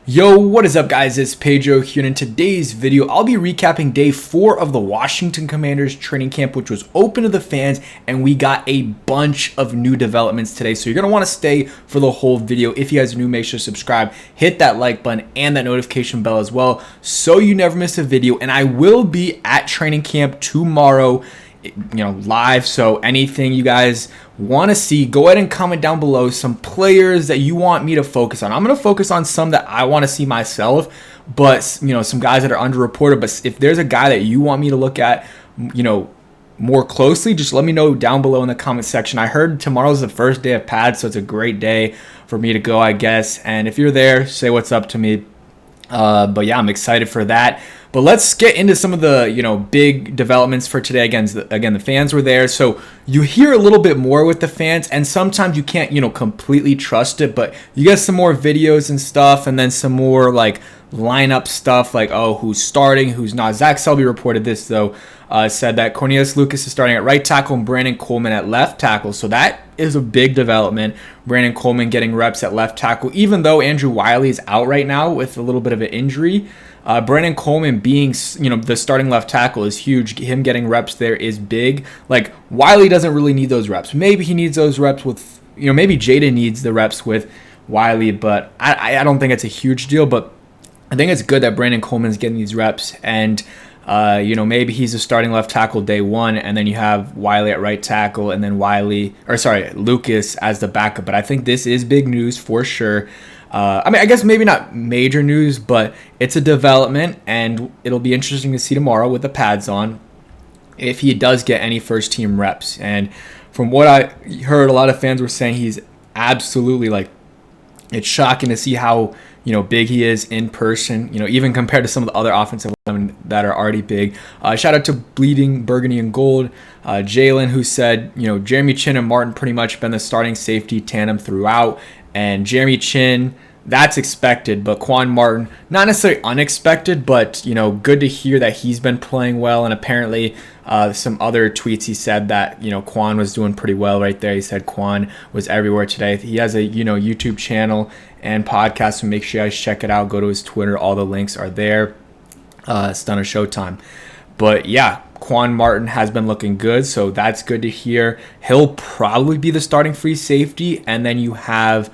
Yo, what is up guys? It's Pedro here, and in today's video, I'll be recapping day 4 of the Washington Commanders training camp, which was open to the fans, and we got a bunch of new developments today. So you're going to want to stay for the whole video. If you guys are new, make sure to subscribe, hit that like button, and that notification bell as well, so you never miss a video. And I will be at training camp tomorrow, live. So anything you guys want to see, go ahead and comment down below some players that you want me to focus on. I'm going to focus on some that I want to see myself, but some guys that are underreported. But if there's a guy that you want me to look at, more closely, just let me know down below in the comment section. I heard tomorrow's the first day of pads, so it's a great day for me to go, I guess. And if you're there, say what's up to me. But yeah, I'm excited for that. But let's get into some of the big developments for today. Again, the fans were there, so you hear a little bit more with the fans, and sometimes you can't completely trust it, but you get some more videos and stuff, and then some more like lineup stuff, like who's starting, who's not. Zach Selby reported this though, said that Cornelius Lucas is starting at right tackle and Brandon Coleman at left tackle. So that is a big development. Brandon Coleman getting reps at left tackle, even though Andrew Wiley is out right now with a little bit of an injury. Brandon Coleman being, the starting left tackle is huge. Him getting reps there is big. Like, Wiley doesn't really need those reps. Maybe he needs those reps with, maybe Jayden needs the reps with Wiley, but I don't think it's a huge deal. But I think it's good that Brandon Coleman's getting these reps, and maybe he's a starting left tackle day one, and then you have Wiley at right tackle, and then Lucas as the backup. But I think this is big news for sure. I guess maybe not major news, but it's a development, and it'll be interesting to see tomorrow with the pads on if he does get any first team reps. And from what I heard, a lot of fans were saying he's absolutely, it's shocking to see how big he is in person, even compared to some of the other offensive linemen that are already big. Shout out to Bleeding Burgundy and Gold, Jayden, who said, Jeremy Chin and Martin pretty much been the starting safety tandem throughout. And Jeremy Chin, that's expected, but Quan Martin, not necessarily unexpected, but, good to hear that he's been playing well. And apparently some other tweets he said that, Quan was doing pretty well right there. He said Quan was everywhere today. He has a, YouTube channel and podcast, so make sure you guys check it out. Go to his Twitter. All the links are there. Stunner Showtime. But yeah, Quan Martin has been looking good, so that's good to hear. He'll probably be the starting free safety, and then you have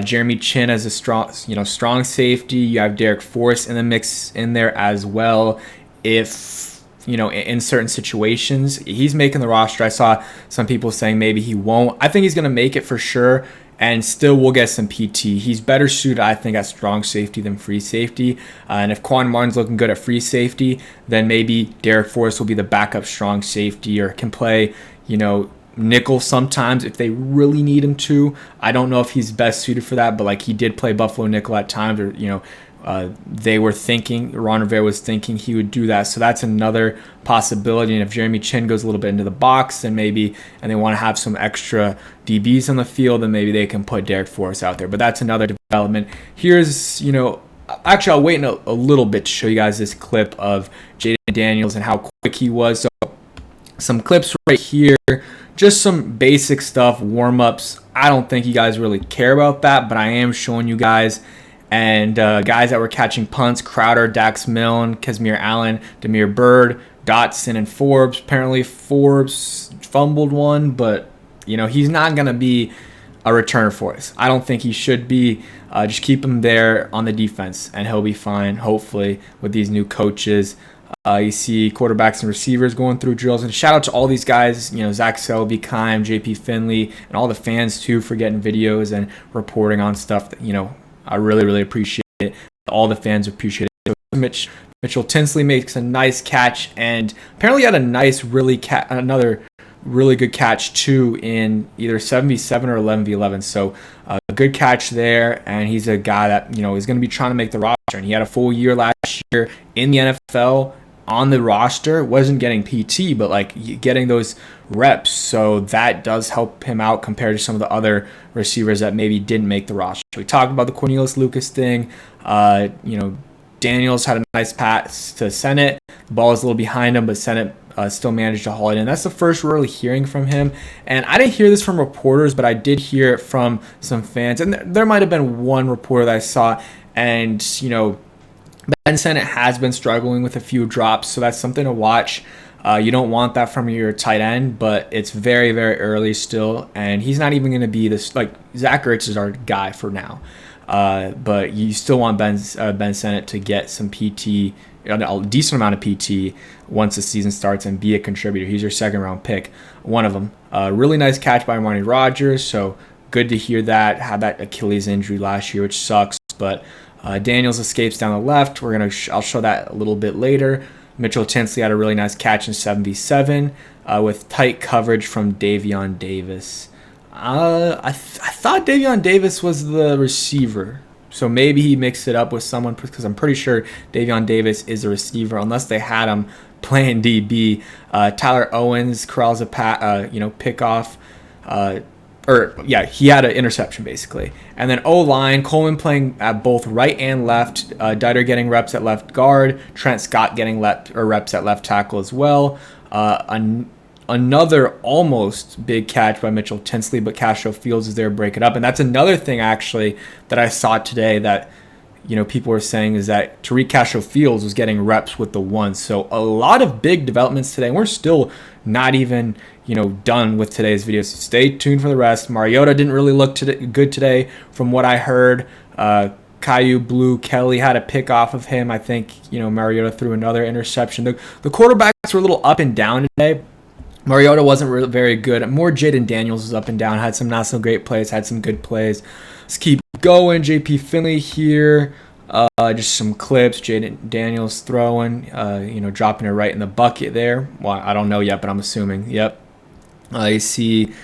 Jeremy Chin as a strong safety. You have Derek Forrest in the mix in there as well. If in certain situations, he's making the roster. I saw some people saying maybe he won't. I think he's going to make it for sure, and still will get some PT. He's better suited, I think, at strong safety than free safety. And if Quan Martin's looking good at free safety, then maybe Derek Forrest will be the backup strong safety, or can play, nickel sometimes if they really need him to. I don't know if he's best suited for that, but he did play Buffalo nickel at times, or they were thinking, Ron Rivera was thinking he would do that. So that's another possibility. And if Jeremy Chin goes a little bit into the box, then maybe, and they want to have some extra DBs on the field, then maybe they can put Derek Forrest out there. But that's another development. Here's, actually I'll wait in a little bit to show you guys this clip of Jayden Daniels and how quick he was. So some clips right here, just some basic stuff, warm-ups. I don't think you guys really care about that, but I am showing you guys. And guys that were catching punts: Crowder, Dax Milne, Casimir Allen, Demir Bird, Dotson, and Forbes. Apparently Forbes fumbled one, but he's not going to be a returner for us. I don't think he should be. Just keep him there on the defense, and he'll be fine, hopefully, with these new coaches. You see quarterbacks and receivers going through drills. And shout out to all these guys, Zach Selby, Kime, JP Finley, and all the fans too for getting videos and reporting on stuff that, I really, really appreciate it. All the fans appreciate it. So Mitchell Tinsley makes a nice catch, and apparently had a nice, another really good catch too in either 7v7 or 11v11. So a good catch there, and he's a guy that is going to be trying to make the roster. And he had a full year last year in the NFL on the roster, wasn't getting PT, but getting those reps. So that does help him out compared to some of the other receivers that maybe didn't make the roster. We talked about the Cornelius Lucas thing. Daniels had a nice pass to Sennett. The ball is a little behind him, but Sennett still managed to haul it in. That's the first we're really hearing from him. And I didn't hear this from reporters, but I did hear it from some fans. And there might have been one reporter that I saw, And, Ben Sennett has been struggling with a few drops, so that's something to watch. You don't want that from your tight end, but it's very, very early still, and he's not even going to be this, like, Zach Ertz is our guy for now. But you still want Ben Sennett to get some PT, a decent amount of PT once the season starts and be a contributor. He's your second-round pick, one of them. Really nice catch by Marnie Rogers, so good to hear that. Had that Achilles injury last year, which sucks, but Daniels escapes down the left. I'll show that a little bit later. Mitchell Tinsley had a really nice catch in 7v7 with tight coverage from Davion Davis. I thought Davion Davis was the receiver, so maybe he mixed it up with someone, because I'm pretty sure Davion Davis is a receiver unless they had him playing DB. Tyler Owens corrals a pick off. He had an interception basically. And then O-line, Coleman playing at both right and left. Dieter getting reps at left guard. Trent Scott getting reps at left tackle as well. Another almost big catch by Mitchell Tinsley, but Castro Fields is there to break it up. And that's another thing actually that I saw today that people were saying is that Tariq Castro Fields was getting reps with the ones. So a lot of big developments today. And we're still not even done with today's video. So stay tuned for the rest. Mariota didn't really look good today from what I heard. Caillou Blue Kelly had a pick off of him. I think Mariota threw another interception. The quarterbacks were a little up and down today. Mariota wasn't really very good. More Jayden Daniels was up and down. Had some not so great plays. Had some good plays. Let's keep going. JP Finley here. Just some clips. Jayden Daniels throwing. Dropping it right in the bucket there. Well, I don't know yet, but I'm assuming. Yep. You see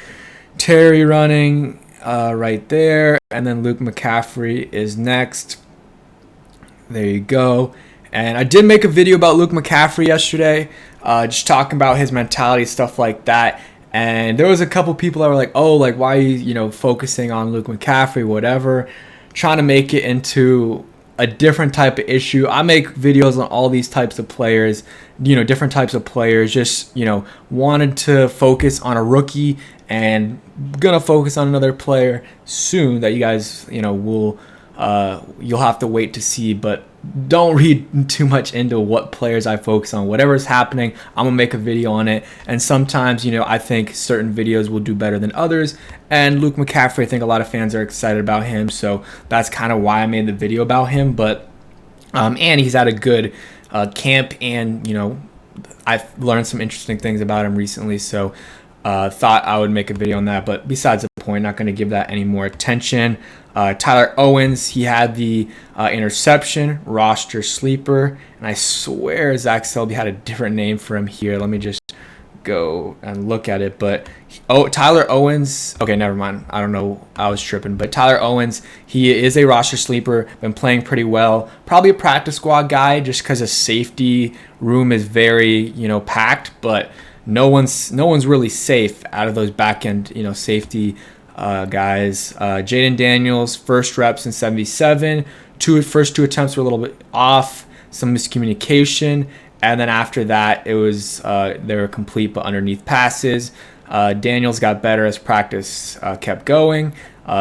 Terry running right there. And then Luke McCaffrey is next. There you go. And I did make a video about Luke McCaffrey yesterday, just talking about his mentality, stuff like that. And there was a couple people that were like, oh, like, why are you, focusing on Luke McCaffrey, whatever, trying to make it into a different type of issue. I make videos on all these types of players, different types of players, just, wanted to focus on a rookie and going to focus on another player soon that you guys, will, you'll have to wait to see, but don't read too much into what players I focus on. Whatever's happening, I'm gonna make a video on it. And sometimes, I think certain videos will do better than others. And Luke McCaffrey, I think a lot of fans are excited about him, so that's kind of why I made the video about him. But and he's had a good camp, and I've learned some interesting things about him recently. So thought I would make a video on that. But besides the point, not going to give that any more attention. Tyler Owens, he had the interception, roster sleeper, and I swear Zach Selby had a different name for him here. Let me just go and look at it. But Tyler Owens, okay, never mind. I don't know, I was tripping. But Tyler Owens, he is a roster sleeper, been playing pretty well. Probably a practice squad guy just because the safety room is very, packed, but no one's really safe out of those back end, safety guys. Jayden Daniels, first reps in 77. First two attempts were a little bit off, some miscommunication, and then after that, it was they were complete but underneath passes. Daniels got better as practice kept going.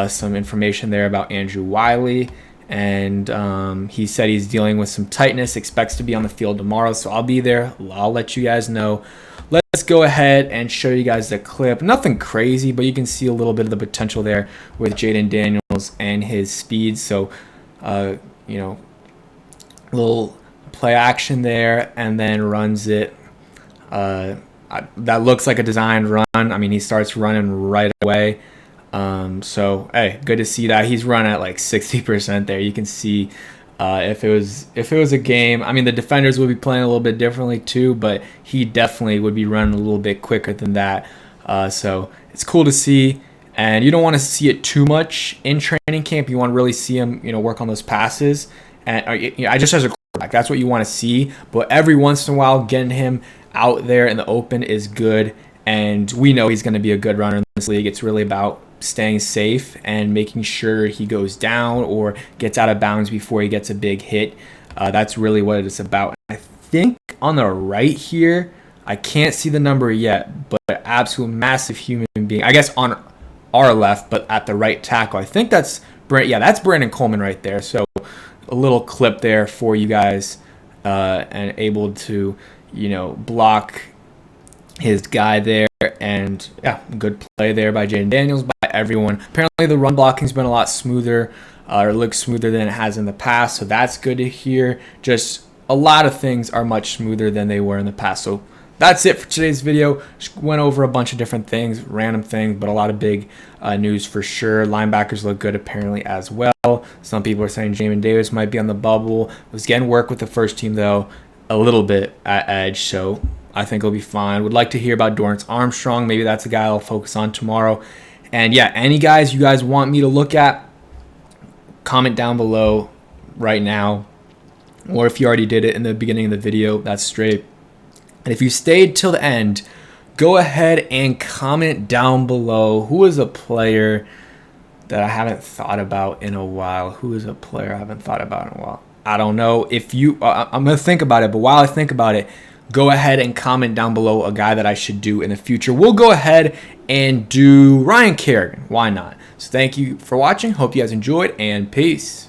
Some information there about Andrew Wiley, and he said he's dealing with some tightness, expects to be on the field tomorrow, so I'll be there. I'll let you guys know. Let's go ahead and show you guys the clip. Nothing crazy, but you can see a little bit of the potential there with Jayden Daniels and his speed. So, little play action there, and then runs it. That looks like a designed run. I mean, he starts running right away. So, hey, good to see that. He's run at like 60% there. You can see if it was a game, I mean, the defenders would be playing a little bit differently too, but he definitely would be running a little bit quicker than that. So it's cool to see, and you don't want to see it too much in training camp. You want to really see him, work on those passes. And I just as a quarterback, that's what you want to see. But every once in a while, getting him out there in the open is good, and we know he's going to be a good runner in this league. It's really about staying safe and making sure he goes down or gets out of bounds before he gets a big hit. That's really what it's about. I think on the right here, I can't see the number yet, but an absolute massive human being. I guess on our left, but at the right tackle. I think that's that's Brandon Coleman right there. So a little clip there for you guys, and able to, block his guy there. And yeah, good play there by Jayden Daniels, by everyone. Apparently the run blocking's been a lot smoother, or looks smoother than it has in the past, so that's good to hear. Just a lot of things are much smoother than they were in the past. So that's it for today's video. Just went over a bunch of different things, random things, but a lot of big news for sure. Linebackers look good apparently as well. Some people are saying Jamin Davis might be on the bubble. Was getting work with the first team though, a little bit at edge, so I think he'll be fine. Would like to hear about Dorrance Armstrong. Maybe that's a guy I'll focus on tomorrow. And yeah, any guys you guys want me to look at, comment down below right now. Or if you already did it in the beginning of the video, that's straight. And if you stayed till the end, go ahead and comment down below who is a player that I haven't thought about in a while. Who is a player I haven't thought about in a while? I don't know. If you, I'm going to think about it, but while I think about it, go ahead and comment down below a guy that I should do in the future. We'll go ahead and do Ryan Kerrigan. Why not? So thank you for watching. Hope you guys enjoyed, and peace.